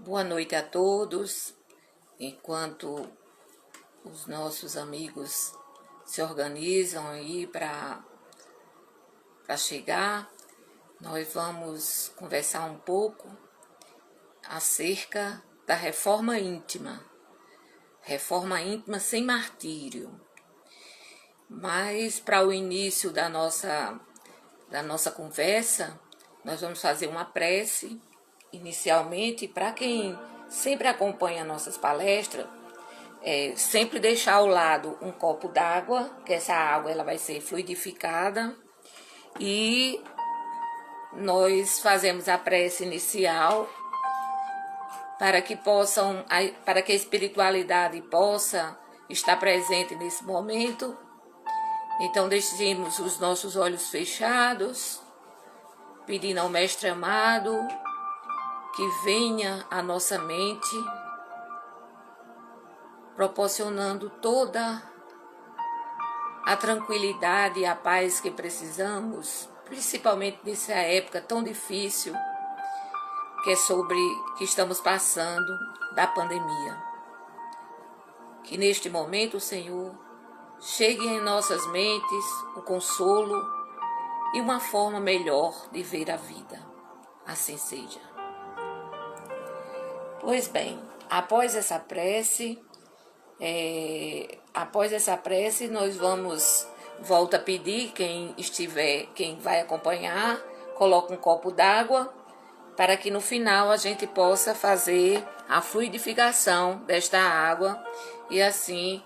Boa noite a todos. Enquanto os nossos amigos se organizam aí para chegar, nós vamos conversar um pouco acerca da reforma íntima. Reforma íntima sem martírio. Mas para o início da nossa conversa, nós vamos fazer uma prece. Inicialmente, para quem sempre acompanha nossas palestras, sempre deixar ao lado um copo d'água, que essa água ela vai ser fluidificada, e nós fazemos a prece inicial para que a espiritualidade possa estar presente nesse momento. Então deixemos os nossos olhos fechados, pedindo ao Mestre amado que venha à nossa mente, proporcionando toda a tranquilidade e a paz que precisamos, principalmente nessa época tão difícil que estamos passando da pandemia. Que neste momento, Senhor, chegue em nossas mentes o consolo e uma forma melhor de ver a vida. Assim seja. Pois bem, após essa prece, nós volto a pedir, quem vai acompanhar, coloque um copo d'água, para que no final a gente possa fazer a fluidificação desta água e assim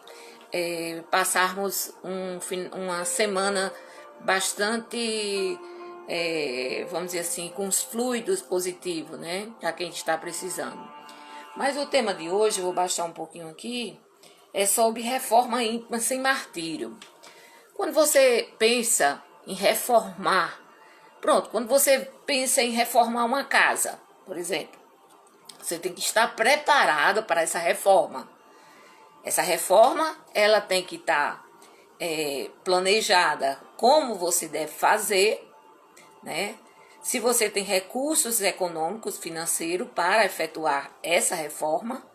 passarmos uma semana bastante, vamos dizer assim, com os fluidos positivos, né? Para quem está precisando. Mas o tema de hoje, eu vou baixar um pouquinho aqui, é sobre reforma íntima sem martírio. Quando você pensa em reformar, quando você pensa em reformar uma casa, por exemplo, você tem que estar preparado para essa reforma. Essa reforma, ela tem que estar planejada como você deve fazer, né? Se você tem recursos econômicos, financeiros para efetuar essa reforma,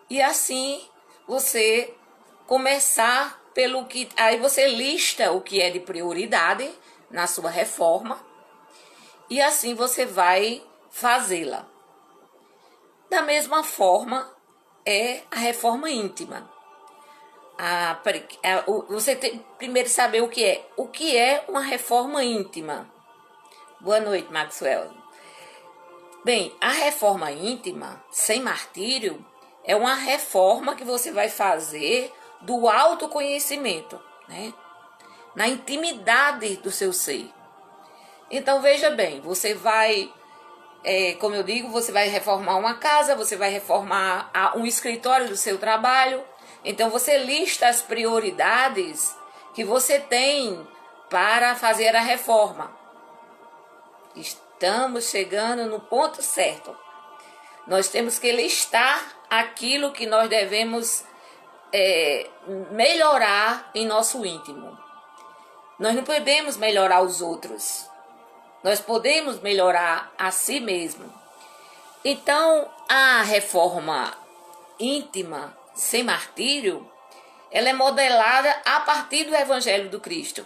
e assim você começar aí você lista o que é de prioridade na sua reforma, e assim você vai fazê-la. Da mesma forma é a reforma íntima. Você tem primeiro saber o que é uma reforma íntima. Boa noite, Maxwell. Bem, a reforma íntima, sem martírio, é uma reforma que você vai fazer do autoconhecimento, né? Na intimidade do seu ser. Então, veja bem, você vai, como eu digo, você vai reformar uma casa, você vai reformar um escritório do seu trabalho. Então, você lista as prioridades que você tem para fazer a reforma. Estamos chegando no ponto certo. Nós temos que listar aquilo que nós devemos melhorar em nosso íntimo. Nós não podemos melhorar os outros. Nós podemos melhorar a si mesmo. Então, a reforma íntima sem martírio, ela é modelada a partir do Evangelho do Cristo,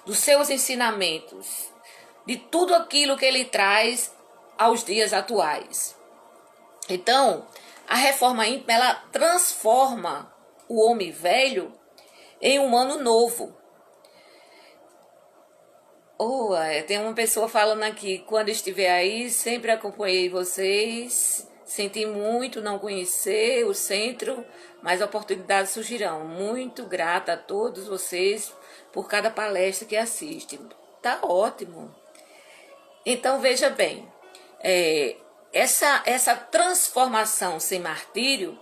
dos seus ensinamentos, de tudo aquilo que ele traz aos dias atuais. Então, a reforma íntima, ela transforma o homem velho em um humano novo. Tem uma pessoa falando aqui, quando estiver aí, sempre acompanhei vocês, senti muito não conhecer o centro, mas oportunidades surgirão. Muito grata a todos vocês por cada palestra que assistem. Tá ótimo. Então, veja bem, essa transformação sem martírio,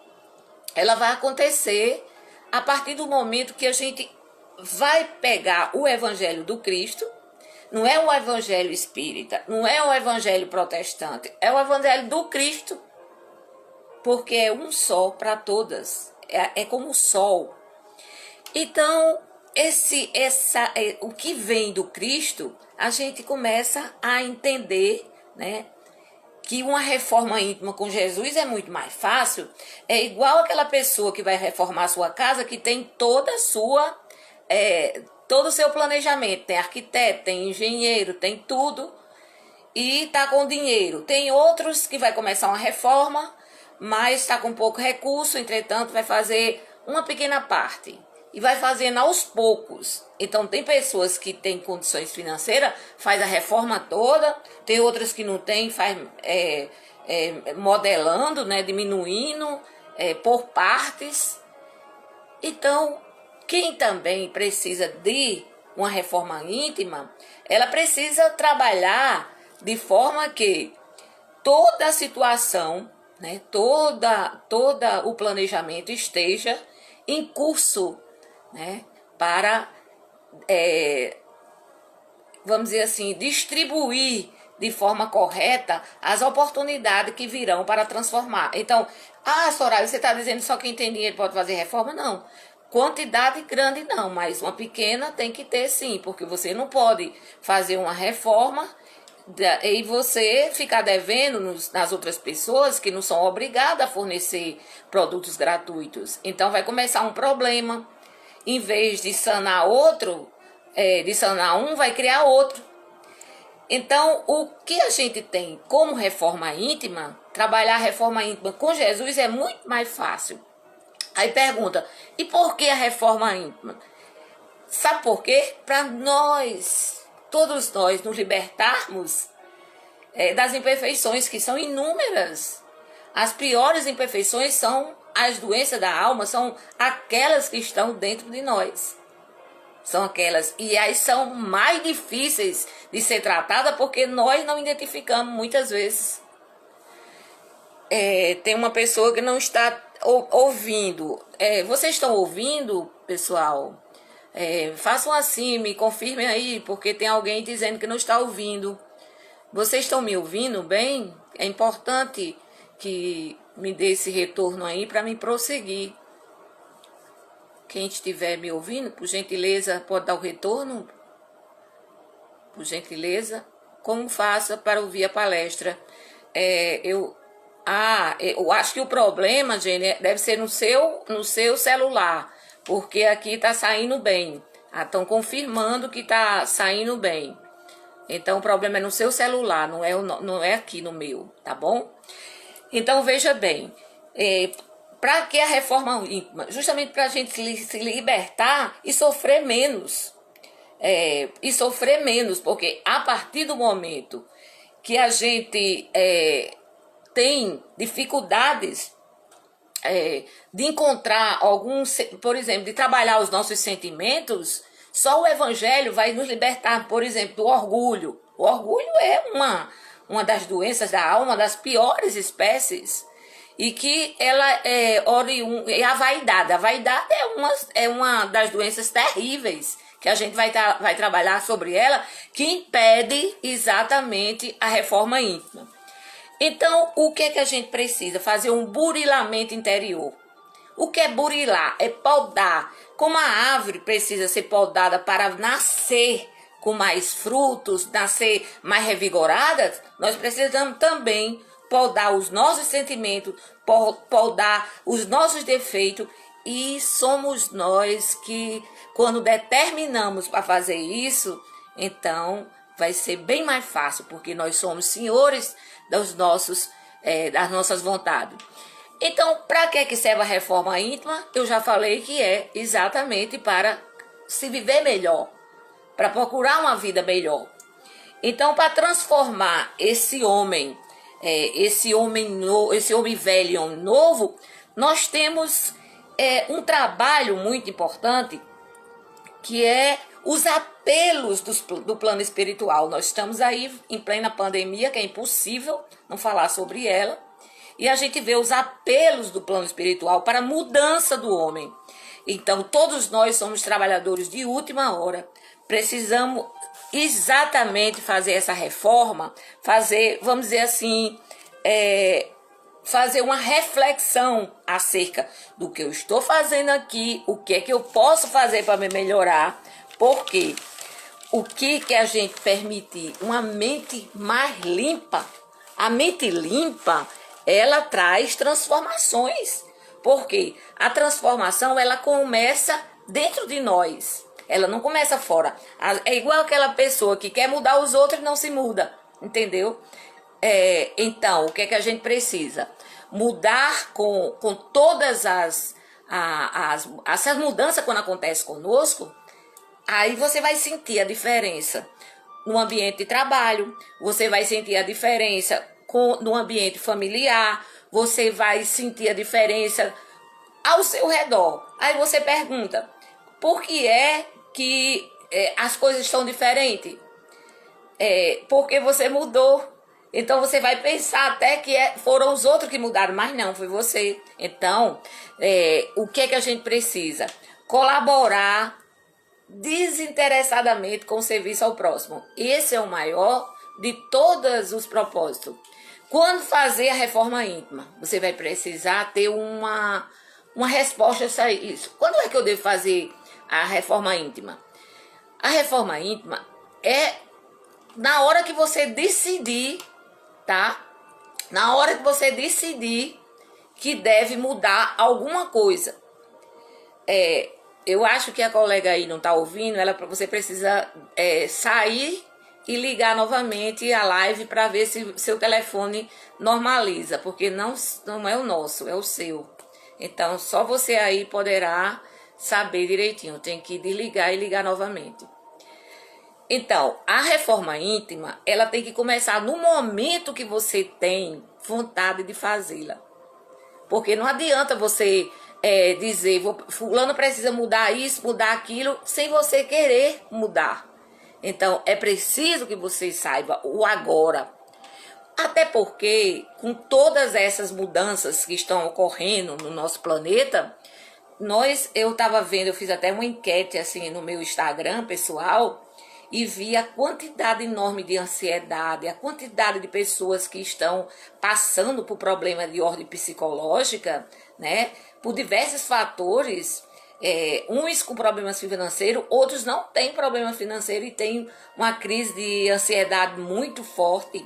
ela vai acontecer a partir do momento que a gente vai pegar o Evangelho do Cristo. Não é o Evangelho espírita, não é o Evangelho protestante, é o Evangelho do Cristo, porque é um só para todas, é como o sol. Então, o que vem do Cristo, a gente começa a entender, né? que uma reforma íntima com Jesus é muito mais fácil, é igual aquela pessoa que vai reformar a sua casa, que tem toda a sua, todo o seu planejamento, tem arquiteto, tem engenheiro, tem tudo, e está com dinheiro. Tem outros que vai começar uma reforma, mas está com pouco recurso, entretanto vai fazer uma pequena parte e vai fazendo aos poucos. Então tem pessoas que têm condições financeiras, faz a reforma toda, tem outras que não tem, faz modelando, né, diminuindo por partes. Então quem também precisa de uma reforma íntima, ela precisa trabalhar de forma que toda a situação, né, toda o planejamento esteja em curso, né, para, vamos dizer assim, distribuir de forma correta as oportunidades que virão para transformar. Então, Soraya, você está dizendo só quem tem dinheiro pode fazer reforma? Não. Quantidade grande não, mas uma pequena tem que ter sim, porque você não pode fazer uma reforma e você ficar devendo nas outras pessoas que não são obrigadas a fornecer produtos gratuitos. Então vai começar um problema. Em vez de sanar outro, de sanar um, vai criar outro. Então, o que a gente tem como reforma íntima, trabalhar a reforma íntima com Jesus é muito mais fácil. Aí pergunta, e por que a reforma íntima? Sabe por quê? Para nós, todos nós, nos libertarmos das imperfeições, que são inúmeras. As piores imperfeições são as doenças da alma, são aquelas que estão dentro de nós. São aquelas, e aí são mais difíceis de ser tratadas porque nós não identificamos muitas vezes. Tem uma pessoa que não está ouvindo. Vocês estão ouvindo, pessoal? Façam assim, me confirmem aí, porque tem alguém dizendo que não está ouvindo. Vocês estão me ouvindo bem? É importante que me dê esse retorno aí para me prosseguir. Quem estiver me ouvindo, por gentileza, pode dar o retorno? Por gentileza. Como faça para ouvir a palestra? Eu acho que o problema, Jenny, deve ser no seu celular, porque aqui está saindo bem. Estão confirmando que está saindo bem. Então o problema é no seu celular, não é aqui no meu, tá bom? Então veja bem, para que a reforma íntima? Justamente para a gente se libertar e sofrer menos. Porque a partir do momento que a gente tem dificuldades de encontrar por exemplo, de trabalhar os nossos sentimentos, só o evangelho vai nos libertar, por exemplo, do orgulho. O orgulho é uma das doenças da alma, uma das piores espécies, e que ela é a vaidade. A vaidade é uma das doenças terríveis, que a gente vai trabalhar sobre ela, que impede exatamente a reforma íntima. Então, o que é que a gente precisa? Fazer um burilamento interior. O que é burilar? É podar. Como a árvore precisa ser podada para nascer com mais frutos, nascer mais revigorada, nós precisamos também podar os nossos sentimentos, podar os nossos defeitos, e somos nós que, quando determinamos para fazer isso, então vai ser bem mais fácil, porque nós somos senhores das nossas vontades. Então, para que serve a reforma íntima? Eu já falei que é exatamente para se viver melhor, para procurar uma vida melhor. Então, para transformar esse homem velho novo, nós temos um trabalho muito importante, que é os apelos do plano espiritual. Nós estamos aí em plena pandemia, que é impossível não falar sobre ela, e a gente vê os apelos do plano espiritual para a mudança do homem. Então, todos nós somos trabalhadores de última hora, precisamos exatamente fazer essa reforma, vamos dizer assim, fazer uma reflexão acerca do que eu estou fazendo aqui, o que é que eu posso fazer para me melhorar, porque o que a gente permitir uma mente mais limpa, A mente limpa, ela traz transformações. Porque a transformação, ela começa dentro de nós. Ela não começa fora. É igual aquela pessoa que quer mudar os outros e não se muda. Entendeu? Então, o que é que a gente precisa? Mudar com todas essas mudanças quando acontece conosco. Aí você vai sentir a diferença no ambiente de trabalho, você vai sentir a diferença no ambiente familiar, você vai sentir a diferença ao seu redor. Aí você pergunta, por que é que as coisas estão diferentes? Porque você mudou. Então você vai pensar até que foram os outros que mudaram, mas não, foi você. Então, o que é que a gente precisa? Colaborar desinteressadamente com o serviço ao próximo. Esse é o maior de todos os propósitos. Quando fazer a reforma íntima, você vai precisar ter uma resposta a isso. Quando é que eu devo fazer a reforma íntima? A reforma íntima é na hora que você decidir, tá? Na hora que você decidir que deve mudar alguma coisa. Eu acho que a colega aí não está ouvindo, você precisa sair e ligar novamente a live para ver se seu telefone normaliza, porque não é o nosso, é o seu. Então, só você aí poderá saber direitinho, tem que desligar e ligar novamente. Então, a reforma íntima, ela tem que começar no momento que você tem vontade de fazê-la. Porque não adianta você dizer, fulano precisa mudar isso, mudar aquilo, sem você querer mudar. Então, é preciso que você saiba o agora. Até porque, com todas essas mudanças que estão ocorrendo no nosso planeta, eu estava vendo, eu fiz até uma enquete assim no meu Instagram pessoal, e vi a quantidade enorme de ansiedade, a quantidade de pessoas que estão passando por problema de ordem psicológica, né? Por diversos fatores, uns com problemas financeiros, outros não têm problema financeiro e têm uma crise de ansiedade muito forte.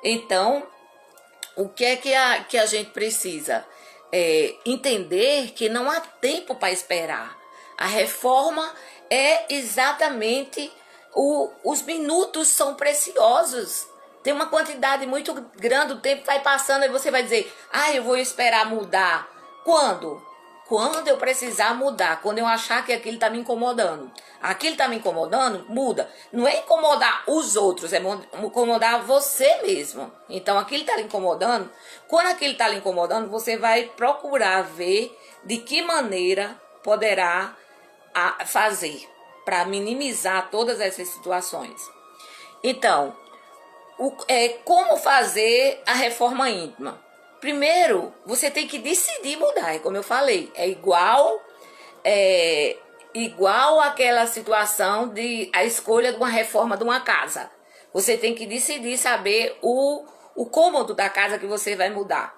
Então, o que é que a gente precisa? Entender que não há tempo para esperar. A reforma é exatamente... Os minutos são preciosos. Tem uma quantidade muito grande, o tempo vai passando e você vai dizer, eu vou esperar mudar. Quando? Quando eu precisar mudar, quando eu achar que aquilo está me incomodando. Aquilo está me incomodando, muda. Não é incomodar os outros, é incomodar você mesmo. Então, aquilo está lhe incomodando. Quando aquilo está lhe incomodando, você vai procurar ver de que maneira poderá fazer para minimizar todas essas situações. Então, como fazer a reforma íntima? Primeiro, você tem que decidir mudar, como eu falei. É igual àquela situação de a escolha de uma reforma de uma casa. Você tem que decidir saber o cômodo da casa que você vai mudar.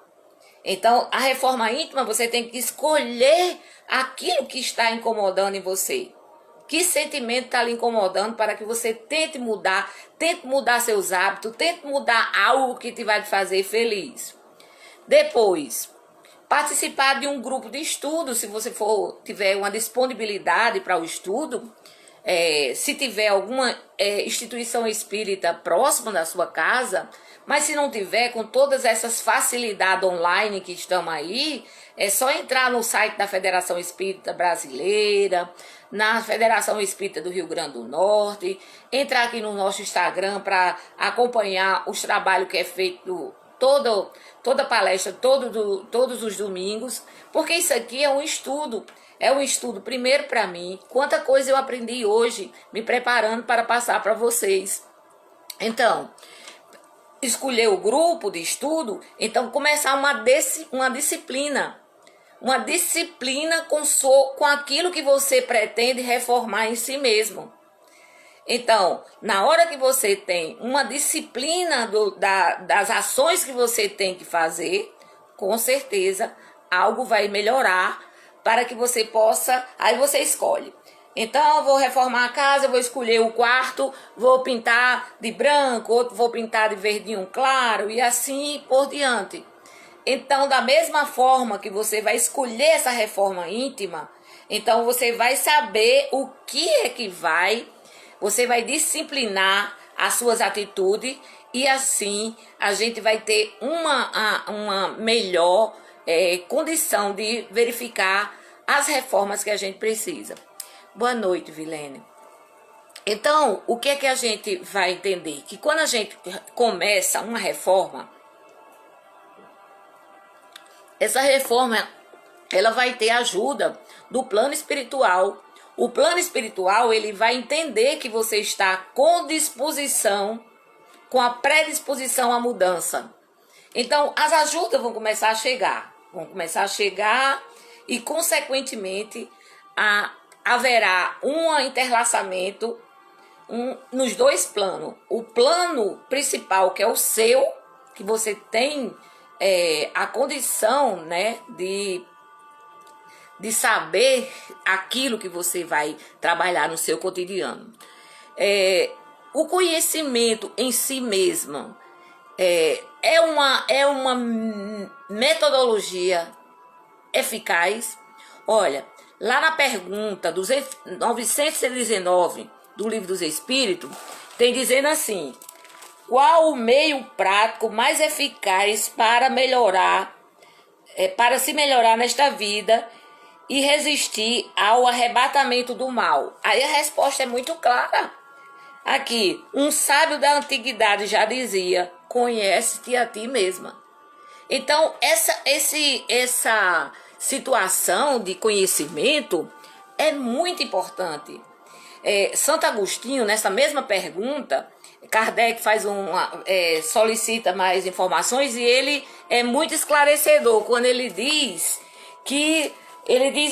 Então, a reforma íntima, você tem que escolher aquilo que está incomodando em você. Que sentimento está lhe incomodando para que você tente mudar seus hábitos, tente mudar algo que te vai te fazer feliz. Depois, participar de um grupo de estudo, se você tiver uma disponibilidade para o estudo, se tiver alguma instituição espírita próxima da sua casa, mas se não tiver, com todas essas facilidades online que estão aí, é só entrar no site da Federação Espírita Brasileira, na Federação Espírita do Rio Grande do Norte, entrar aqui no nosso Instagram para acompanhar os trabalhos que é feito, toda palestra, todos os domingos, porque isso aqui é um estudo. É um estudo primeiro para mim, quanta coisa eu aprendi hoje, me preparando para passar para vocês. Então, escolher o grupo de estudo, então começar uma disciplina. Uma disciplina com aquilo que você pretende reformar em si mesmo. Então, na hora que você tem uma disciplina das ações que você tem que fazer, com certeza algo vai melhorar para que você possa... Aí você escolhe. Então eu vou reformar a casa, vou escolher o quarto, vou pintar de branco, outro vou pintar de verdinho claro e assim por diante. Então, da mesma forma que você vai escolher essa reforma íntima, então você vai saber o que é que você vai disciplinar as suas atitudes e assim a gente vai ter uma melhor condição de verificar as reformas que a gente precisa. Boa noite, Vilene. Então, o que é que a gente vai entender? Que quando a gente começa uma reforma, essa reforma, ela vai ter ajuda do plano espiritual. O plano espiritual, ele vai entender que você está com disposição, com a predisposição à mudança. Então, as ajudas vão começar a chegar. E, consequentemente, haverá um entrelaçamento nos dois planos. O plano principal, que é o seu, que você tem a condição, né, de saber aquilo que você vai trabalhar no seu cotidiano. O conhecimento em si mesmo é uma metodologia eficaz. Olha, lá na pergunta 919 do Livro dos Espíritos, tem dizendo assim: qual o meio prático mais eficaz para se melhorar nesta vida e resistir ao arrebatamento do mal? Aí a resposta é muito clara. Aqui, um sábio da antiguidade já dizia: conhece-te a ti mesma. Então, essa situação de conhecimento é muito importante. Santo Agostinho, nessa mesma pergunta, Kardec solicita mais informações e ele é muito esclarecedor quando ele diz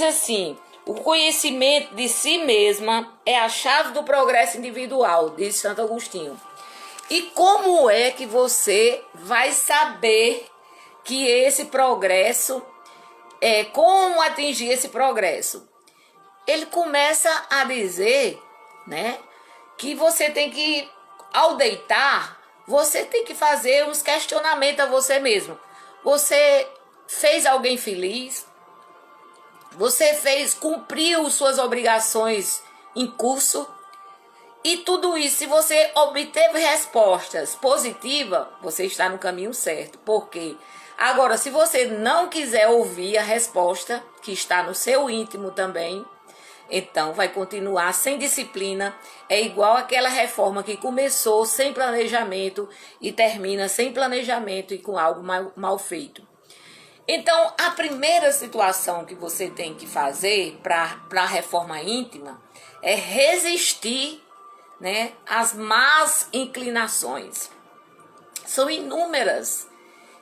assim: o conhecimento de si mesma é a chave do progresso individual, diz Santo Agostinho. E como é que você vai saber que esse progresso, como atingir esse progresso? Ele começa a dizer, né, que você tem que, ao deitar, você tem que fazer uns questionamentos a você mesmo. Você fez alguém feliz? Você cumpriu suas obrigações em curso? E tudo isso, se você obteve respostas positivas, você está no caminho certo. Por quê? Agora, se você não quiser ouvir a resposta, que está no seu íntimo também, então vai continuar sem disciplina. É igual aquela reforma que começou sem planejamento e termina sem planejamento e com algo mal feito. Então, a primeira situação que você tem que fazer para a reforma íntima é resistir, né, às más inclinações. São inúmeras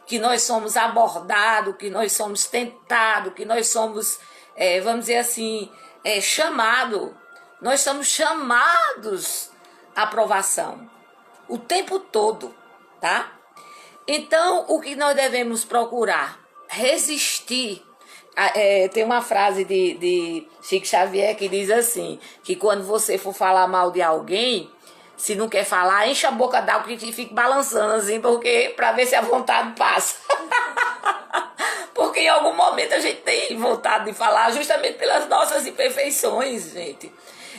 que nós somos abordados, que nós somos tentados, que nós somos, vamos dizer assim, chamados. Nós somos chamados à aprovação o tempo todo, tá? Então, o que nós devemos procurar? Resistir. Tem uma frase de Chico Xavier que diz assim, que quando você for falar mal de alguém, se não quer falar, enche a boca d'água e fique balançando assim, porque para ver se a vontade passa. Porque em algum momento a gente tem vontade de falar justamente pelas nossas imperfeições, gente.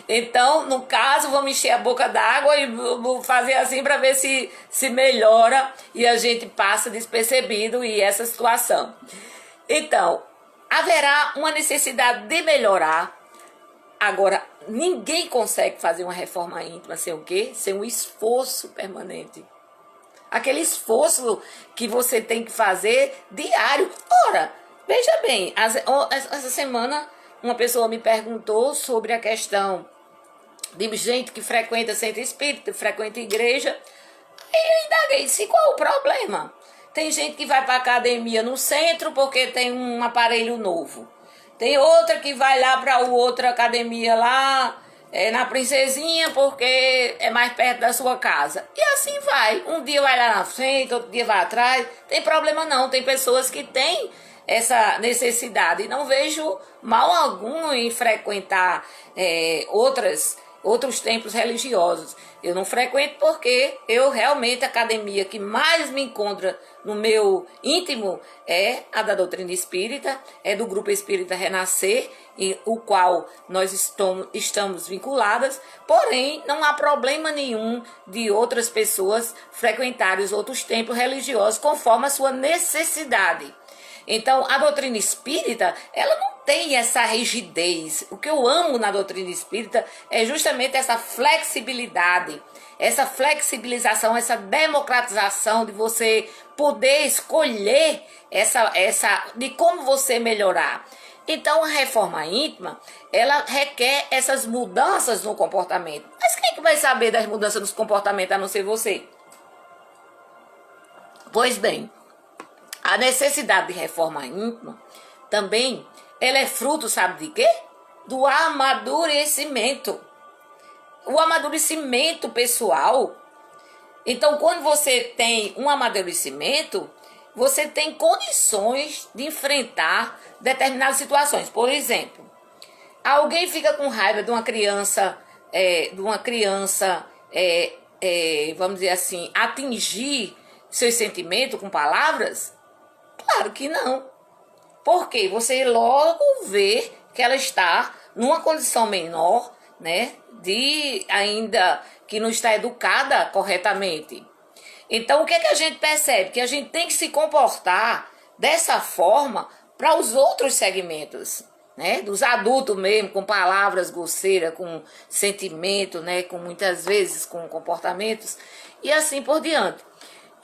Então, no caso, vamos encher a boca d'água e vou fazer assim para ver se melhora e a gente passa despercebido e essa situação. Então, haverá uma necessidade de melhorar. Agora, ninguém consegue fazer uma reforma íntima sem o quê? Sem um esforço permanente. Aquele esforço que você tem que fazer diário. Ora, veja bem, essa semana uma pessoa me perguntou sobre a questão de gente que frequenta centro espírita, frequenta igreja. E eu indaguei, se qual o problema? Tem gente que vai para academia no centro porque tem um aparelho novo. Tem outra que vai lá para outra academia lá, na Princesinha, porque é mais perto da sua casa. E assim vai. Um dia vai lá na frente, outro dia vai atrás. Tem problema não. Tem pessoas que têm essa necessidade. E não vejo mal algum em frequentar outros templos religiosos. Eu não frequento porque eu realmente, a academia que mais me encontra no meu íntimo é a da doutrina espírita, é do Grupo Espírita Renascer, o qual nós estamos vinculadas, porém não há problema nenhum de outras pessoas frequentarem os outros templos religiosos conforme a sua necessidade. Então, a doutrina espírita, ela não tem essa rigidez. O que eu amo na doutrina espírita é justamente essa flexibilidade, essa flexibilização, essa democratização de você poder escolher de como você melhorar. Então, a reforma íntima, ela requer essas mudanças no comportamento. Mas quem é que vai saber das mudanças nos comportamentos a não ser você? Pois bem, a necessidade de reforma íntima também, ela é fruto, sabe de quê? Do amadurecimento. O amadurecimento pessoal. Então, quando você tem um amadurecimento, você tem condições de enfrentar determinadas situações. Por exemplo, alguém fica com raiva de uma criança, vamos dizer assim, atingir seus sentimentos com palavras? Claro que não. Porque você logo vê que ela está numa condição menor, né? Ainda que não está educada corretamente. Então, o que é que a gente percebe? Que a gente tem que se comportar dessa forma para os outros segmentos, né? Dos adultos mesmo, com palavras grosseiras, com sentimento, né? Com muitas vezes com comportamentos e assim por diante.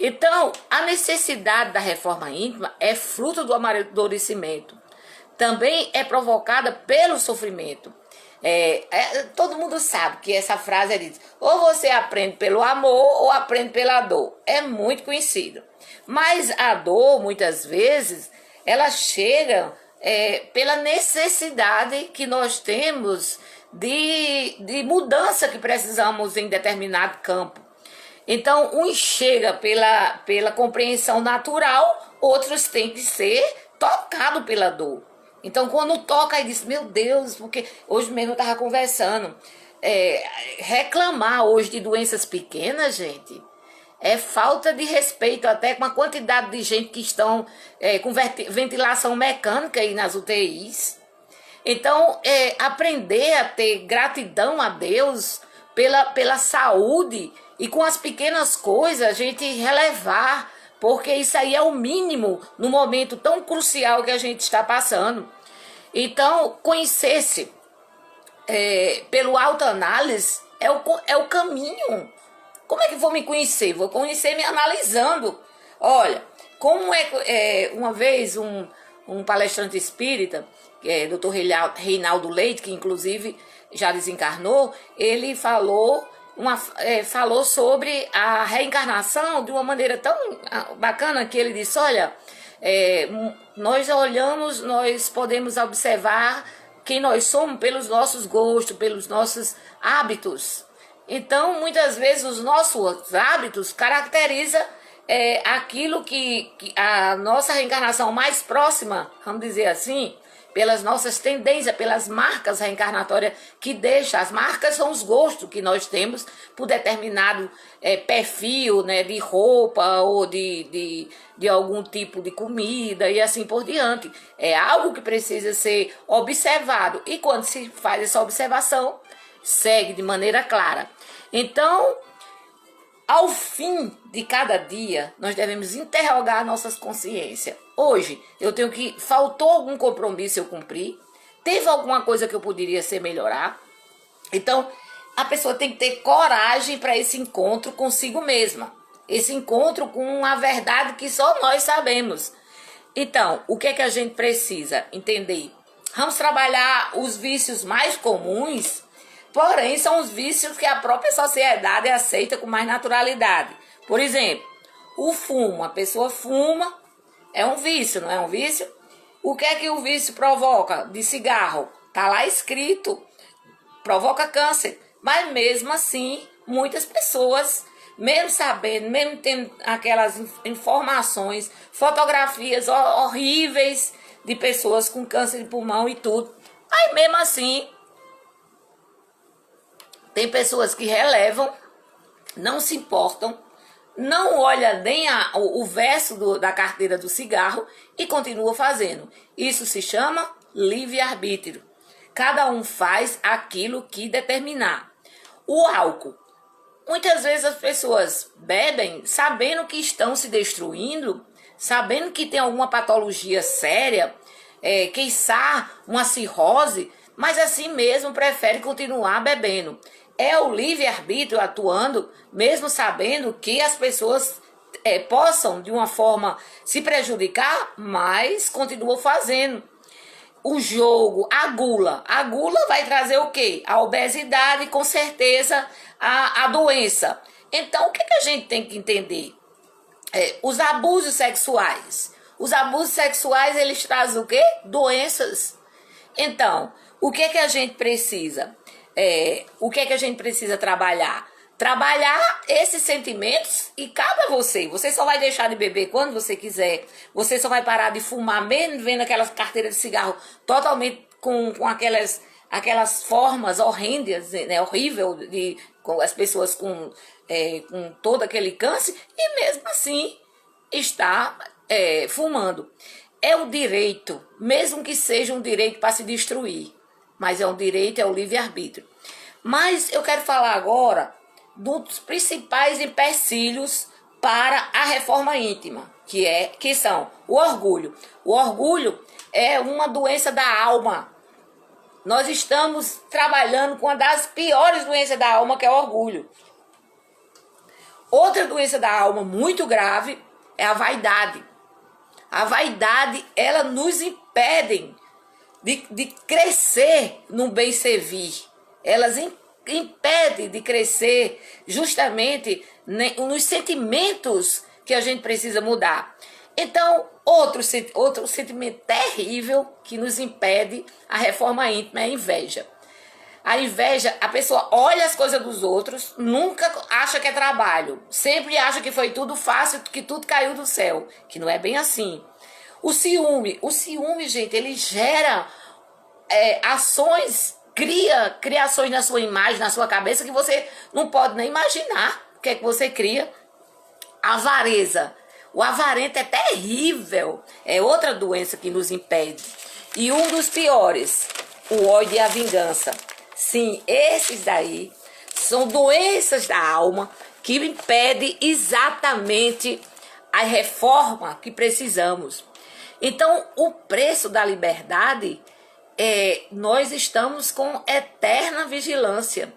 Então, a necessidade da reforma íntima é fruto do amadurecimento. Também é provocada pelo sofrimento. Todo mundo sabe que essa frase é dita: ou você aprende pelo amor ou aprende pela dor. É muito conhecido. Mas a dor, muitas vezes, ela chega pela necessidade que nós temos de mudança que precisamos em determinado campo. Então, uns chega pela compreensão natural, outros têm que ser tocados pela dor. Então, quando toca, aí diz: meu Deus, porque hoje mesmo eu estava conversando, reclamar hoje de doenças pequenas, gente, é falta de respeito até com a quantidade de gente que estão com ventilação mecânica aí nas UTIs. Então, aprender a ter gratidão a Deus pela saúde e com as pequenas coisas a gente relevar, porque isso aí é o mínimo no momento tão crucial que a gente está passando. Então, conhecer-se pelo autoanálise é o caminho. Como é que vou me conhecer? Vou conhecer me analisando. Olha, como uma vez um palestrante espírita, que é Dr. Reinaldo Leite, que inclusive já desencarnou, ele falou sobre a reencarnação de uma maneira tão bacana que ele disse: olha, nós podemos observar quem nós somos pelos nossos gostos, pelos nossos hábitos. Então, muitas vezes, os nossos hábitos caracterizam aquilo que a nossa reencarnação mais próxima, vamos dizer assim, pelas nossas tendências, pelas marcas reencarnatórias que deixa. As marcas são os gostos que nós temos por determinado perfil, né, de roupa ou de algum tipo de comida e assim por diante. É algo que precisa ser observado. E quando se faz essa observação, segue de maneira clara. Então, ao fim de cada dia, nós devemos interrogar nossas consciências. Hoje, faltou algum compromisso eu cumprir? Teve alguma coisa que eu poderia melhorar? Então, a pessoa tem que ter coragem para esse encontro consigo mesma. Esse encontro com a verdade que só nós sabemos. Então, o que é que a gente precisa entender? Vamos trabalhar os vícios mais comuns, porém são os vícios que a própria sociedade aceita com mais naturalidade. Por exemplo, o fumo. A pessoa fuma, é um vício, não é um vício? O que é que o vício provoca? De cigarro, tá lá escrito, provoca câncer. Mas mesmo assim, muitas pessoas mesmo sabendo, mesmo tendo aquelas informações, fotografias horríveis de pessoas com câncer de pulmão e tudo. Aí mesmo assim, tem pessoas que relevam, não se importam, não olha nem o verso da carteira do cigarro e continua fazendo. Isso se chama livre-arbítrio. Cada um faz aquilo que determinar. O álcool. Muitas vezes as pessoas bebem sabendo que estão se destruindo, sabendo que tem alguma patologia séria, quiçá uma cirrose, mas assim mesmo prefere continuar bebendo. É o livre-arbítrio atuando, mesmo sabendo que as pessoas possam, de uma forma, se prejudicar, mas continuam fazendo. O jogo, a gula. A gula vai trazer o quê? A obesidade e, com certeza, a doença. Então, o que a gente tem que entender? Os abusos sexuais. Os abusos sexuais, eles trazem o quê? Doenças. Então, o que a gente precisa? O que a gente precisa trabalhar? Trabalhar esses sentimentos e cabe a você. Você só vai deixar de beber quando você quiser. Você só vai parar de fumar mesmo vendo aquelas carteiras de cigarro totalmente com aquelas formas horrendas, né, horrível com as pessoas com todo aquele câncer e mesmo assim está fumando. É o direito, mesmo que seja um direito para se destruir, mas é um direito, é o livre-arbítrio. Mas eu quero falar agora dos principais empecilhos para a reforma íntima, que são o orgulho. O orgulho é uma doença da alma. Nós estamos trabalhando com uma das piores doenças da alma, que é o orgulho. Outra doença da alma muito grave é a vaidade. A vaidade, ela nos impede de crescer no bem servir. Elas impede de crescer justamente nos sentimentos que a gente precisa mudar. Então, outro sentimento terrível que nos impede a reforma íntima é a inveja. A inveja, a pessoa olha as coisas dos outros, nunca acha que é trabalho, sempre acha que foi tudo fácil, que tudo caiu do céu, que não é bem assim. O ciúme, gente, ele gera ações, criações na sua imagem, na sua cabeça, que você não pode nem imaginar o que é que você cria. A avareza. O avarento é terrível. É outra doença que nos impede. E um dos piores, o ódio e a vingança. Sim, esses daí são doenças da alma que impedem exatamente a reforma que precisamos. Então, o preço da liberdade nós estamos com eterna vigilância.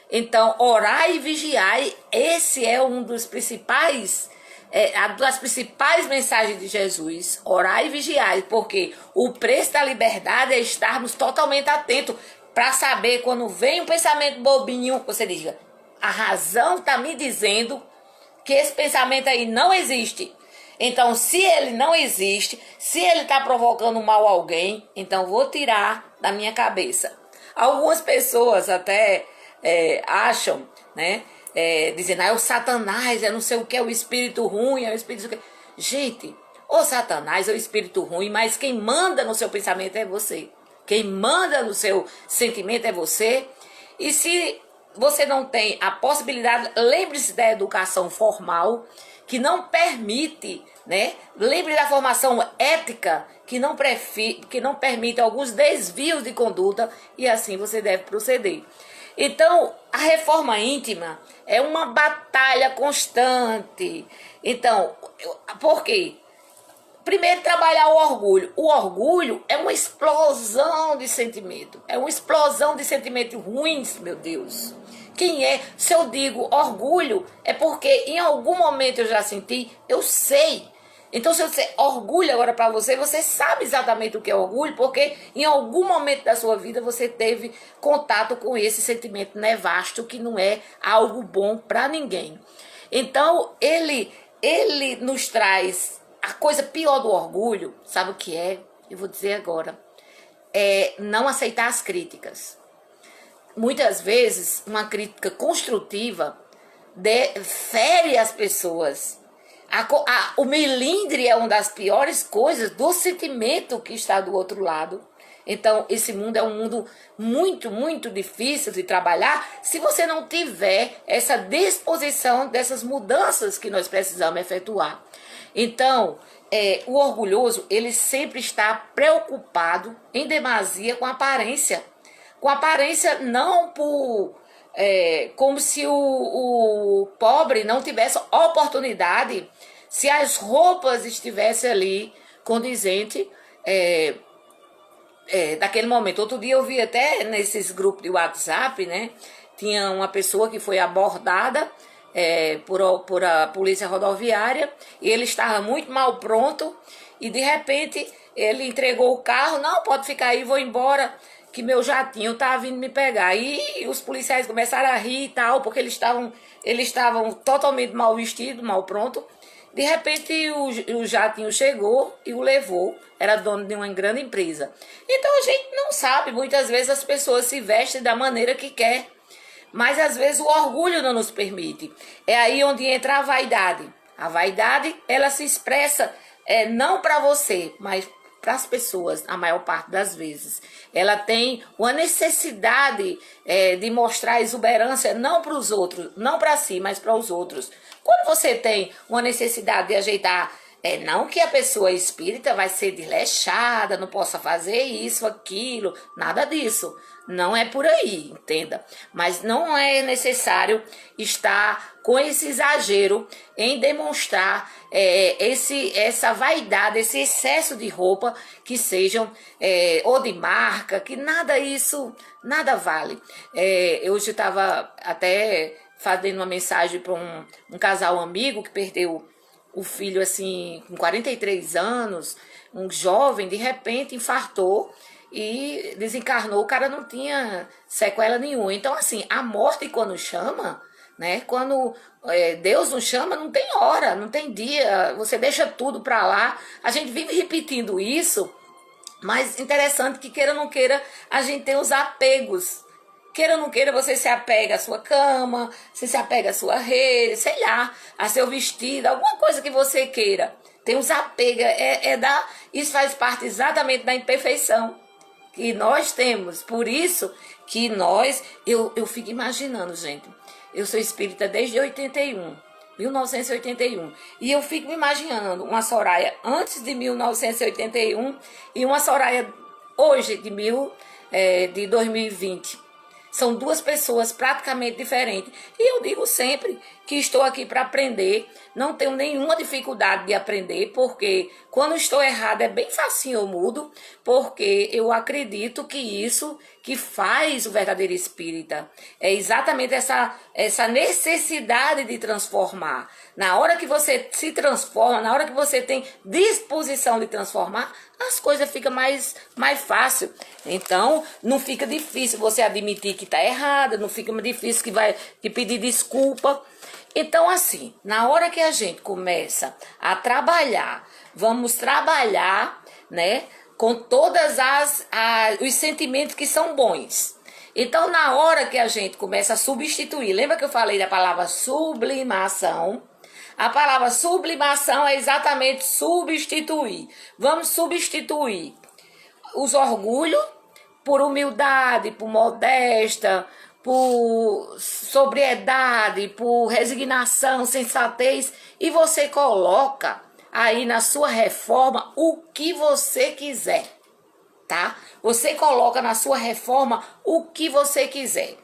Então, orai e vigiai, esse é um dos principais, das principais mensagens de Jesus. Orai e vigiai, porque o preço da liberdade é estarmos totalmente atentos para saber quando vem um pensamento bobinho, você diga, a razão está me dizendo que esse pensamento aí não existe. Então, se ele não existe, se ele está provocando mal a alguém, então vou tirar da minha cabeça. Algumas pessoas até acham, né, dizendo, é o Satanás, é não sei o que, é o espírito ruim, é o espírito... Gente, o Satanás é o espírito ruim, mas quem manda no seu pensamento é você. Quem manda no seu sentimento é você. E se você não tem a possibilidade, lembre-se da educação formal, que não permite, né? Lembre da formação ética, que não permite alguns desvios de conduta, e assim você deve proceder. Então, a reforma íntima é uma batalha constante. Então, por quê? Primeiro, trabalhar o orgulho. O orgulho é uma explosão de sentimento. É uma explosão de sentimentos ruins, meu Deus. Quem é? Se eu digo orgulho, é porque em algum momento eu já senti, eu sei. Então, se eu disser orgulho agora para você, você sabe exatamente o que é orgulho, porque em algum momento da sua vida você teve contato com esse sentimento nefasto, que não é algo bom para ninguém. Então, ele nos traz a coisa pior do orgulho, sabe o que é? Eu vou dizer agora. É não aceitar as críticas. Muitas vezes, uma crítica construtiva fere as pessoas. O melindre é uma das piores coisas do sentimento que está do outro lado. Então, esse mundo é um mundo muito, muito difícil de trabalhar se você não tiver essa disposição dessas mudanças que nós precisamos efetuar. Então, o orgulhoso, ele sempre está preocupado em demasia com a aparência. Com a aparência não por... como se o pobre não tivesse oportunidade, se as roupas estivessem ali condizentes, daquele momento. Outro dia eu vi até nesses grupos de WhatsApp, né? Tinha uma pessoa que foi abordada por a polícia rodoviária e ele estava muito mal pronto e de repente ele entregou o carro, não, pode ficar aí, vou embora, que meu jatinho tá vindo me pegar. E os policiais começaram a rir e tal, porque eles estavam totalmente mal vestidos, mal pronto. De repente o jatinho chegou e o levou, era dono de uma grande empresa. Então a gente não sabe, muitas vezes as pessoas se vestem da maneira que quer, mas às vezes o orgulho não nos permite. É aí onde entra a vaidade. A vaidade, ela se expressa não para você, mas para as pessoas, a maior parte das vezes. Ela tem uma necessidade de mostrar exuberância não para os outros, não para si, mas para os outros. Quando você tem uma necessidade de ajeitar, não que a pessoa espírita vai ser desleixada, não possa fazer isso, aquilo, nada disso. Não é por aí, entenda. Mas não é necessário estar com esse exagero em demonstrar essa vaidade, esse excesso de roupa que sejam ou de marca, que nada vale. Hoje eu estava até fazendo uma mensagem para um casal amigo que perdeu o filho assim com 43 anos, um jovem, de repente infartou e desencarnou. O cara não tinha sequela nenhuma. Então assim, a morte quando chama, né? Quando Deus nos chama, não tem hora, não tem dia, você deixa tudo para lá. A gente vive repetindo isso, mas interessante que queira ou não queira, a gente tem os apegos. Queira ou não queira, você se apega à sua cama, você se apega à sua rede, sei lá, a seu vestido, alguma coisa que você queira. Tem os apegos, isso faz parte exatamente da imperfeição que nós temos. Por isso que eu fico imaginando, gente, eu sou espírita desde 1981, e eu fico me imaginando uma Soraya antes de 1981 e uma Soraya hoje de 2020. São duas pessoas praticamente diferentes. E eu digo sempre que estou aqui para aprender. Não tenho nenhuma dificuldade de aprender, porque quando estou errada é bem facinho, eu mudo, porque eu acredito que isso que faz o verdadeiro espírita é exatamente essa necessidade de transformar. Na hora que você se transforma, na hora que você tem disposição de transformar, as coisas ficam mais fácil. Então, não fica difícil você admitir que está errada, não fica difícil que pedir desculpa. Então, assim, na hora que a gente começa a trabalhar, vamos trabalhar, né, com todas os sentimentos que são bons. Então, na hora que a gente começa a substituir, lembra que eu falei da palavra sublimação? A palavra sublimação é exatamente substituir. Vamos substituir os orgulhos por humildade, por modesta, por sobriedade, por resignação, sensatez. E você coloca aí na sua reforma o que você quiser, tá? Você coloca na sua reforma o que você quiser.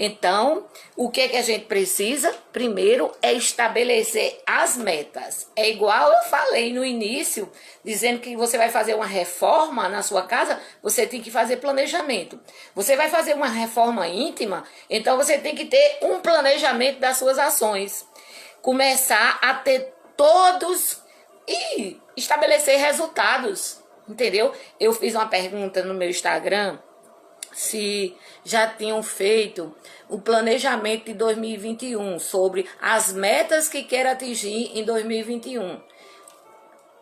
Então, o que é que a gente precisa? Primeiro é estabelecer as metas. É igual eu falei no início, dizendo que você vai fazer uma reforma na sua casa, você tem que fazer planejamento. Você vai fazer uma reforma íntima, então você tem que ter um planejamento das suas ações. Começar a ter todos e estabelecer resultados, entendeu? Eu fiz uma pergunta no meu Instagram, se já tinham feito o planejamento de 2021 sobre as metas que quer atingir em 2021.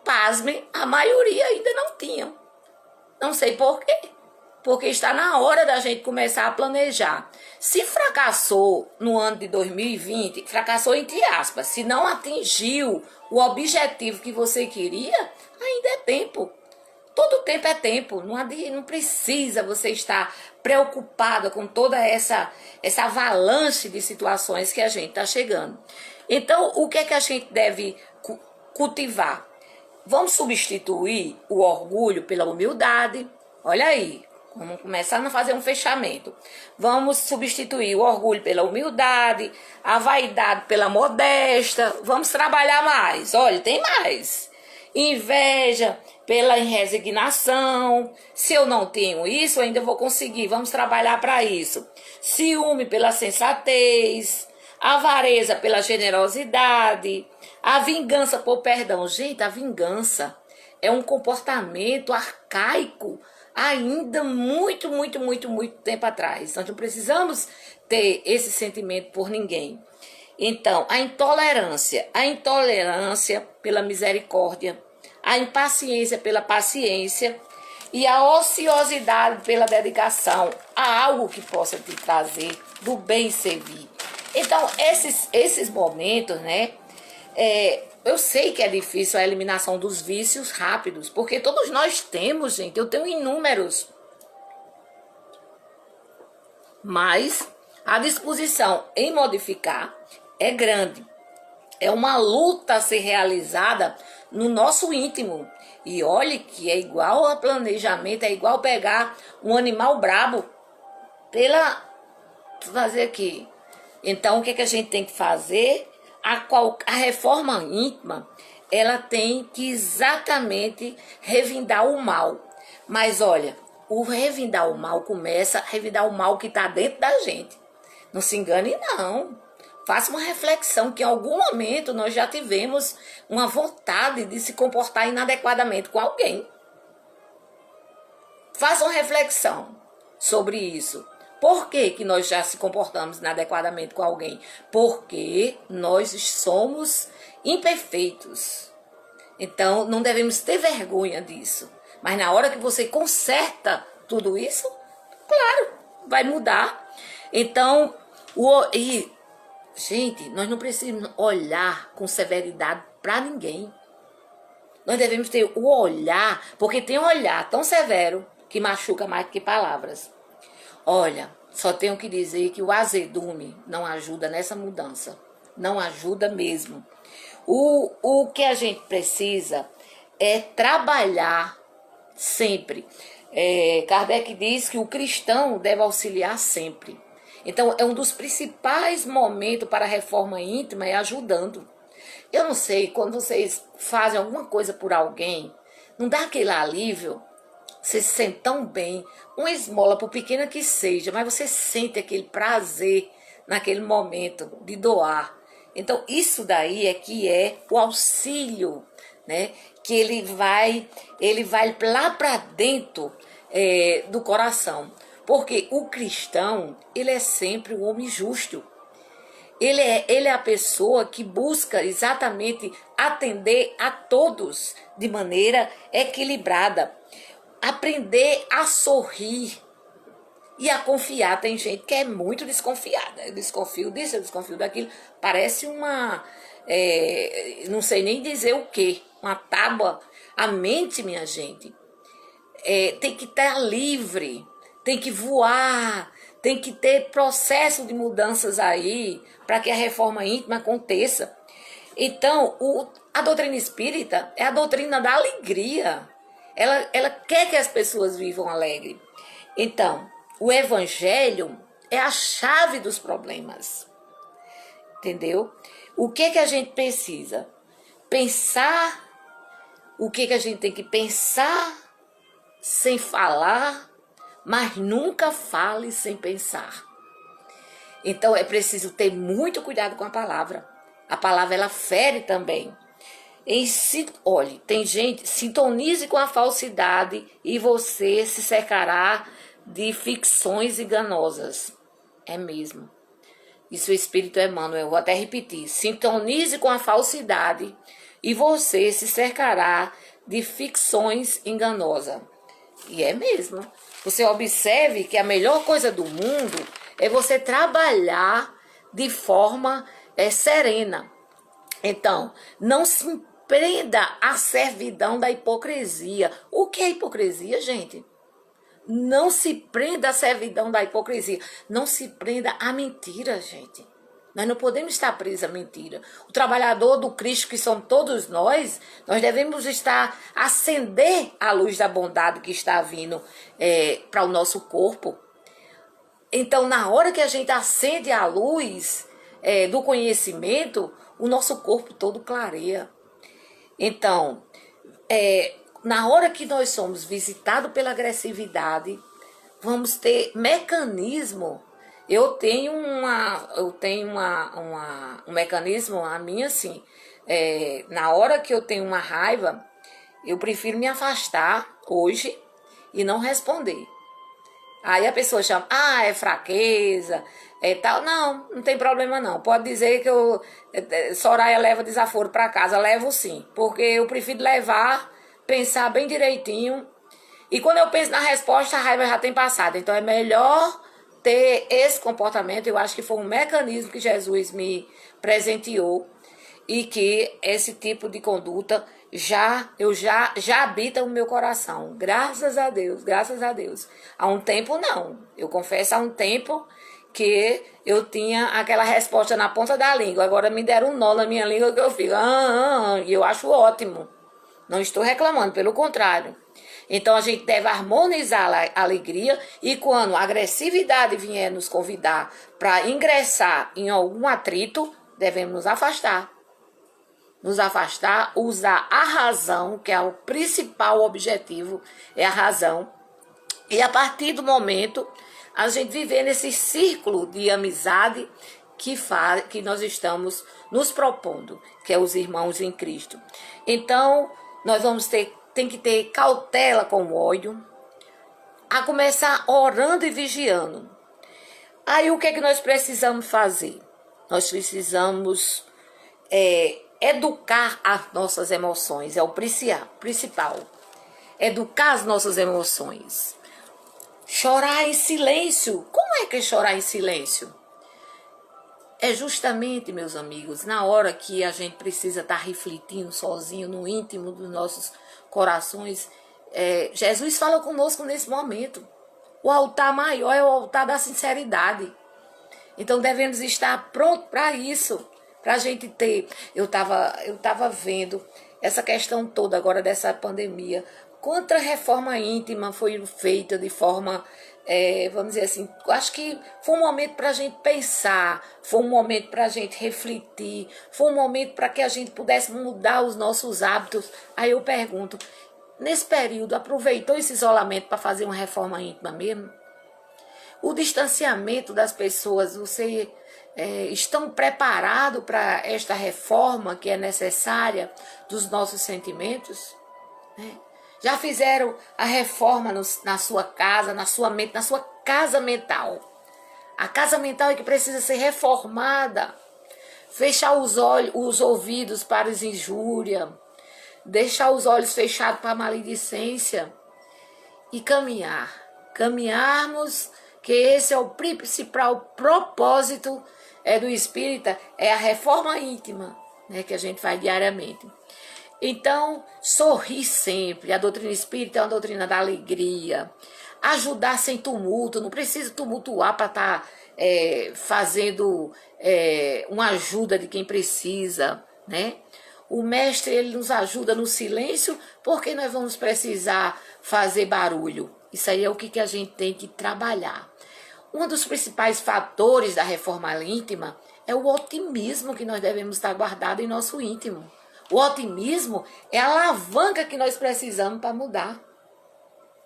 Pasmem, a maioria ainda não tinham. Não sei por quê. porque está na hora da gente começar a planejar. Se fracassou no ano de 2020, fracassou entre aspas, se não atingiu o objetivo que você queria, ainda é tempo. Todo tempo é tempo, não precisa você estar preocupada com toda essa avalanche de situações que a gente está chegando. Então, o que é que a gente deve cultivar? Vamos substituir o orgulho pela humildade. Olha aí, vamos começar a fazer um fechamento. Vamos substituir o orgulho pela humildade, a vaidade pela modéstia. Vamos trabalhar mais. Olha, tem mais. Inveja pela resignação. Se eu não tenho isso, eu ainda vou conseguir. Vamos trabalhar para isso. Ciúme pela sensatez. Avareza pela generosidade. A vingança por perdão. Gente, a vingança é um comportamento arcaico ainda muito tempo atrás. Nós não precisamos ter esse sentimento por ninguém. Então, a intolerância pela misericórdia, a impaciência pela paciência e a ociosidade pela dedicação a algo que possa te trazer do bem servir. Então, esses momentos, né? Eu sei que é difícil a eliminação dos vícios rápidos, porque todos nós temos, gente. Eu tenho inúmeros. Mas a disposição em modificar é grande. É uma luta a ser realizada no nosso íntimo. E olhe que é igual a planejamento, é igual pegar um animal brabo fazer aqui. Então, o que a gente tem que fazer? A reforma íntima, ela tem que exatamente revindar o mal. Mas olha, o revindar o mal começa a revindar o mal que está dentro da gente. Não se engane, não. Faça uma reflexão que em algum momento nós já tivemos uma vontade de se comportar inadequadamente com alguém. Faça uma reflexão sobre isso. Por que nós já se comportamos inadequadamente com alguém? Porque nós somos imperfeitos. Então, não devemos ter vergonha disso. Mas na hora que você conserta tudo isso, claro, vai mudar. Então, gente, nós não precisamos olhar com severidade para ninguém. Nós devemos ter o olhar, porque tem um olhar tão severo que machuca mais do que palavras. Olha, só tenho que dizer que o azedume não ajuda nessa mudança. Não ajuda mesmo. O que a gente precisa é trabalhar sempre. Kardec diz que o cristão deve auxiliar sempre. Então, é um dos principais momentos para a reforma íntima é ajudando. Eu não sei, quando vocês fazem alguma coisa por alguém, não dá aquele alívio? Você se sente tão bem, uma esmola, por pequena que seja, mas você sente aquele prazer naquele momento de doar. Então, isso daí é que é o auxílio, né? Que ele vai lá para dentro do coração. Porque o cristão, ele é sempre um homem justo. Ele é a pessoa que busca exatamente atender a todos de maneira equilibrada. Aprender a sorrir e a confiar. Tem gente que é muito desconfiada. Eu desconfio disso, eu desconfio daquilo. Parece não sei nem dizer o quê. Uma tábua. A mente, minha gente, tem que estar livre. Tem que voar. Tem que ter processo de mudanças aí para que a reforma íntima aconteça. Então, a doutrina espírita é a doutrina da alegria. Ela quer que as pessoas vivam alegre. Então, o evangelho é a chave dos problemas. Entendeu? O que a gente precisa? Pensar o que a gente tem que pensar sem falar, mas nunca fale sem pensar. Então, é preciso ter muito cuidado com a palavra. A palavra, ela fere também. Olhe, tem gente, sintonize com a falsidade e você se cercará de ficções enganosas. É mesmo. Isso o Espírito Emmanuel, vou até repetir. Sintonize com a falsidade e você se cercará de ficções enganosas. E é mesmo. Você observe que a melhor coisa do mundo é você trabalhar de forma serena. Então, não se prenda à servidão da hipocrisia. O que é hipocrisia, gente? Não se prenda à servidão da hipocrisia. Não se prenda à mentira, gente. Nós não podemos estar presos à mentira. O trabalhador do Cristo, que somos todos nós devemos estar, acender a luz da bondade que está vindo para o nosso corpo. Então, na hora que a gente acende a luz do conhecimento, o nosso corpo todo clareia. Então, na hora que nós somos visitados pela agressividade, vamos ter mecanismo. Eu tenho um mecanismo, a minha assim, na hora que eu tenho uma raiva, eu prefiro me afastar hoje e não responder. Aí a pessoa chama, é fraqueza, tal. Não tem problema não. Pode dizer que Soraya leva desaforo para casa, levo sim, porque eu prefiro levar, pensar bem direitinho. E quando eu penso na resposta, a raiva já tem passado. Então é melhor ter esse comportamento. Eu acho que foi um mecanismo que Jesus me presenteou e que esse tipo de conduta já habita no meu coração. Graças a Deus, graças a Deus. Há um tempo não. Eu confesso, há um tempo que eu tinha aquela resposta na ponta da língua. Agora me deram um nó na minha língua que eu fico, e eu acho ótimo. Não estou reclamando, pelo contrário. Então a gente deve harmonizar a alegria e quando a agressividade vier nos convidar para ingressar em algum atrito, devemos nos afastar. Nos afastar, usar a razão, que é o principal objetivo, é a razão. E a partir do momento, a gente viver nesse círculo de amizade que nós estamos nos propondo, que é os irmãos em Cristo. Então, nós tem que ter cautela com o ódio, a começar orando e vigiando. Aí o que é que nós precisamos fazer? Nós precisamos educar as nossas emoções, é o principal. Educar as nossas emoções. Chorar em silêncio. Como é que é chorar em silêncio? É justamente, meus amigos, na hora que a gente precisa estar refletindo sozinho no íntimo dos nossos corações. Jesus fala conosco nesse momento. O altar maior é o altar da sinceridade. Então devemos estar prontos para isso. Para a gente ter. Eu tava vendo essa questão toda agora dessa pandemia. Quanta reforma íntima foi feita de forma, vamos dizer assim, acho que foi um momento para a gente pensar, foi um momento para a gente refletir, foi um momento para que a gente pudesse mudar os nossos hábitos. Aí eu pergunto, nesse período, aproveitou esse isolamento para fazer uma reforma íntima mesmo? O distanciamento das pessoas, você estão preparados para esta reforma que é necessária dos nossos sentimentos? Já fizeram a reforma na sua casa, na sua mente, na sua casa mental. A casa mental é que precisa ser reformada. Fechar os ouvidos para as injúrias. Deixar os olhos fechados para a maledicência. E caminhar. Caminharmos, que esse é o principal propósito do espírita, é a reforma íntima, que a gente faz diariamente. Então, sorrir sempre. A doutrina espírita é uma doutrina da alegria. Ajudar sem tumulto. Não precisa tumultuar para estar fazendo uma ajuda de quem precisa, O mestre, ele nos ajuda no silêncio, porque nós vamos precisar fazer barulho. Isso aí é o que a gente tem que trabalhar. Um dos principais fatores da reforma íntima é o otimismo que nós devemos estar guardado em nosso íntimo. O otimismo é a alavanca que nós precisamos para mudar.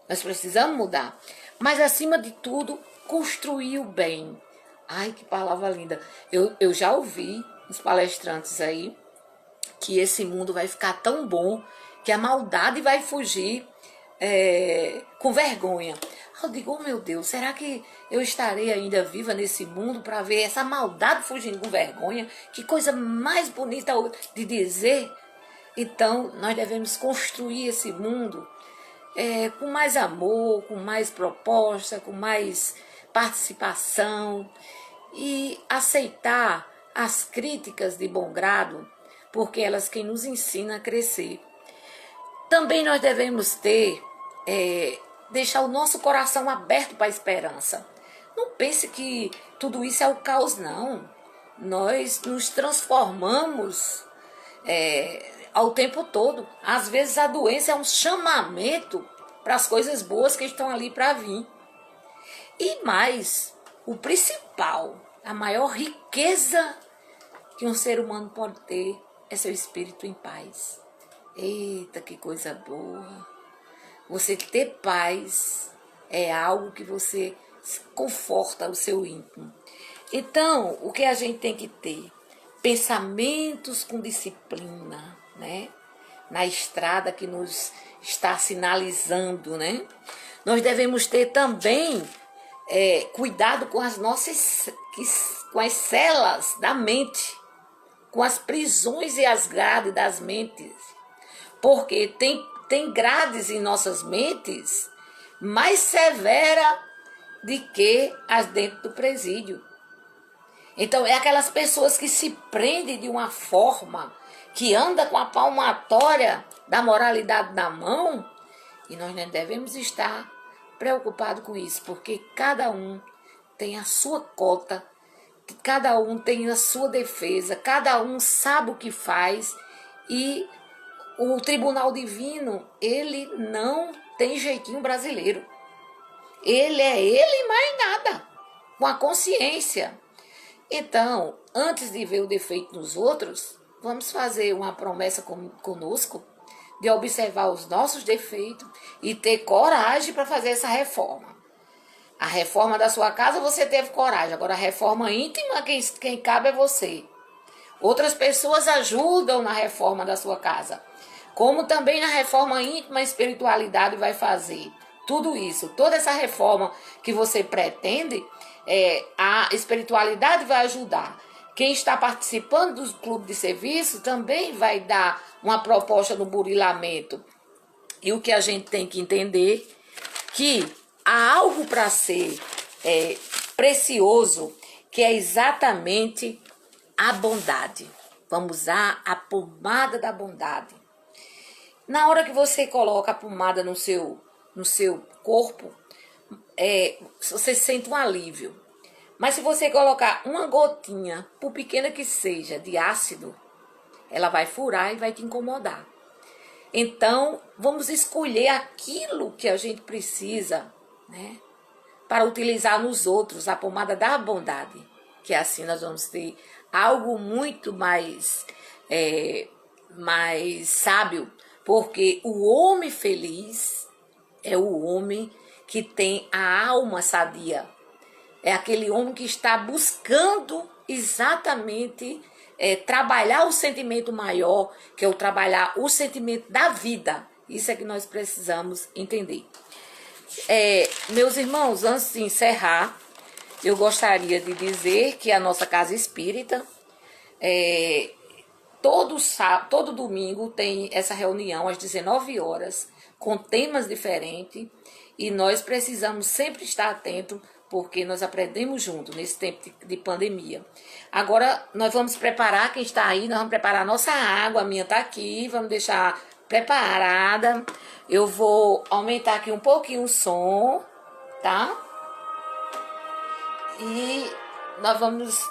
Nós precisamos mudar. Mas, acima de tudo, construir o bem. Ai, que palavra linda. Eu já ouvi os palestrantes aí que esse mundo vai ficar tão bom que a maldade vai fugir com vergonha. Eu digo, oh meu Deus, será que eu estarei ainda viva nesse mundo para ver essa maldade fugindo com vergonha? Que coisa mais bonita de dizer. Então, nós devemos construir esse mundo com mais amor, com mais proposta, com mais participação e aceitar as críticas de bom grado, porque elas quem nos ensina a crescer. Também nós devemos deixar o nosso coração aberto para a esperança. Não pense que tudo isso é o caos, não. Nós nos transformamos ao tempo todo. Às vezes a doença é um chamamento para as coisas boas que estão ali para vir. E mais, o principal, a maior riqueza que um ser humano pode ter é seu espírito em paz. Eita, que coisa boa! Você ter paz é algo que você conforta o seu íntimo. Então, o que a gente tem que ter? Pensamentos com disciplina, né? Na estrada que nos está sinalizando, né? Nós devemos ter também cuidado com as nossas, com as celas da mente, com as prisões e as grades das mentes, porque tem grades em nossas mentes mais severa de que as dentro do presídio. Então, é aquelas pessoas que se prendem de uma forma, que anda com a palmatória da moralidade na mão, e nós não devemos estar preocupados com isso, porque cada um tem a sua cota, cada um tem a sua defesa, cada um sabe o que faz, e o Tribunal Divino, ele não tem jeitinho brasileiro. Ele é ele e mais nada, com a consciência. Então, antes de ver o defeito nos outros, vamos fazer uma promessa conosco de observar os nossos defeitos e ter coragem para fazer essa reforma. A reforma da sua casa você teve coragem, agora a reforma íntima, quem cabe é você. Outras pessoas ajudam na reforma da sua casa, como também na reforma íntima a espiritualidade vai fazer. Tudo isso, toda essa reforma que você pretende, a espiritualidade vai ajudar. Quem está participando do clube de serviço também vai dar uma proposta no burilamento. E o que a gente tem que entender, que há algo para ser precioso, que é exatamente a bondade. Vamos usar a pomada da bondade. Na hora que você coloca a pomada no seu corpo, você sente um alívio. Mas se você colocar uma gotinha, por pequena que seja, de ácido, ela vai furar e vai te incomodar. Então, vamos escolher aquilo que a gente precisa, né, para utilizar nos outros, a pomada da bondade. Que assim nós vamos ter algo muito mais sábio, porque o homem feliz é o homem que tem a alma sadia. É aquele homem que está buscando exatamente trabalhar o sentimento maior, que é o trabalhar o sentimento da vida. Isso é que nós precisamos entender. Meus irmãos, antes de encerrar, eu gostaria de dizer que a nossa casa espírita, todo domingo tem essa reunião às 19 horas, com temas diferentes, e nós precisamos sempre estar atentos, porque nós aprendemos junto nesse tempo de pandemia. Agora, nós vamos preparar, quem está aí, nós vamos preparar a nossa água, a minha está aqui, vamos deixar preparada. Eu vou aumentar aqui um pouquinho o som, tá? E nós vamos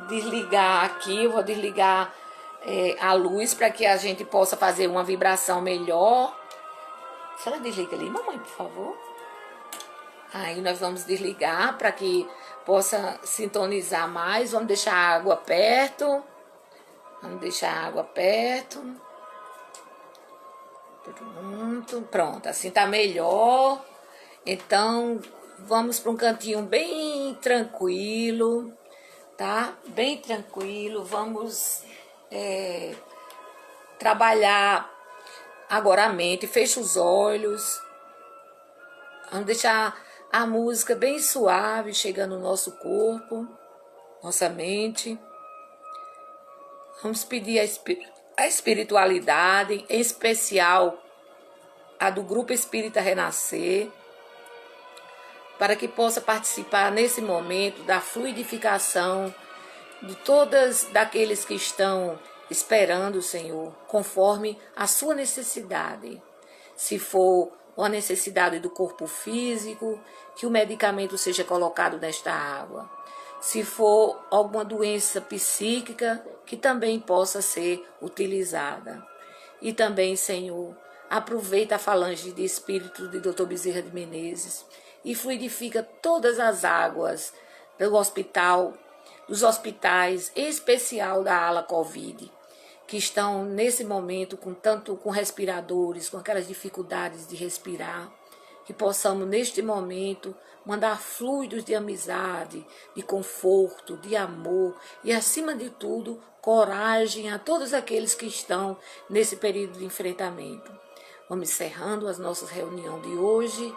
desligar aqui, eu vou desligar a luz para que a gente possa fazer uma vibração melhor. A senhora desliga ali, mamãe, por favor. Aí nós vamos desligar para que possa sintonizar mais. Vamos deixar a água perto. Vamos deixar a água perto. Pronto, assim tá melhor. Então, vamos para um cantinho bem tranquilo, tá? Bem tranquilo. Vamos trabalhar agora a mente. Fecha os olhos. Vamos deixar a música bem suave chegando no nosso corpo, nossa mente. Vamos pedir a espiritualidade, em especial a do Grupo Espírita Renascer, para que possa participar nesse momento da fluidificação de todas daqueles que estão esperando, Senhor, conforme a sua necessidade. Se for uma necessidade do corpo físico, que o medicamento seja colocado nesta água. Se for alguma doença psíquica, que também possa ser utilizada. E também, Senhor, aproveita a falange de espírito de Dr. Bezerra de Menezes e fluidifica todas as águas do hospital, dos hospitais, em especial da ala Covid, que estão nesse momento com respiradores, com aquelas dificuldades de respirar, que possamos neste momento mandar fluidos de amizade, de conforto, de amor e, acima de tudo, coragem a todos aqueles que estão nesse período de enfrentamento. Vamos encerrando as nossas reuniões de hoje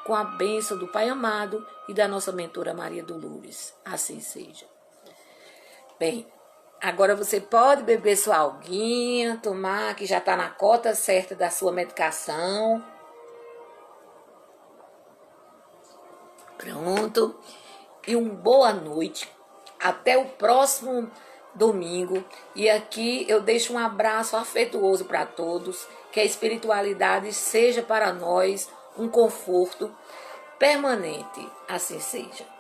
com a bênção do Pai amado e da nossa mentora Maria Dolores. Assim seja. Bem, agora você pode beber sua aguinha, tomar, que já está na cota certa da sua medicação. Pronto. E uma boa noite. Até o próximo domingo. E aqui eu deixo um abraço afetuoso para todos. Que a espiritualidade seja para nós um conforto permanente. Assim seja.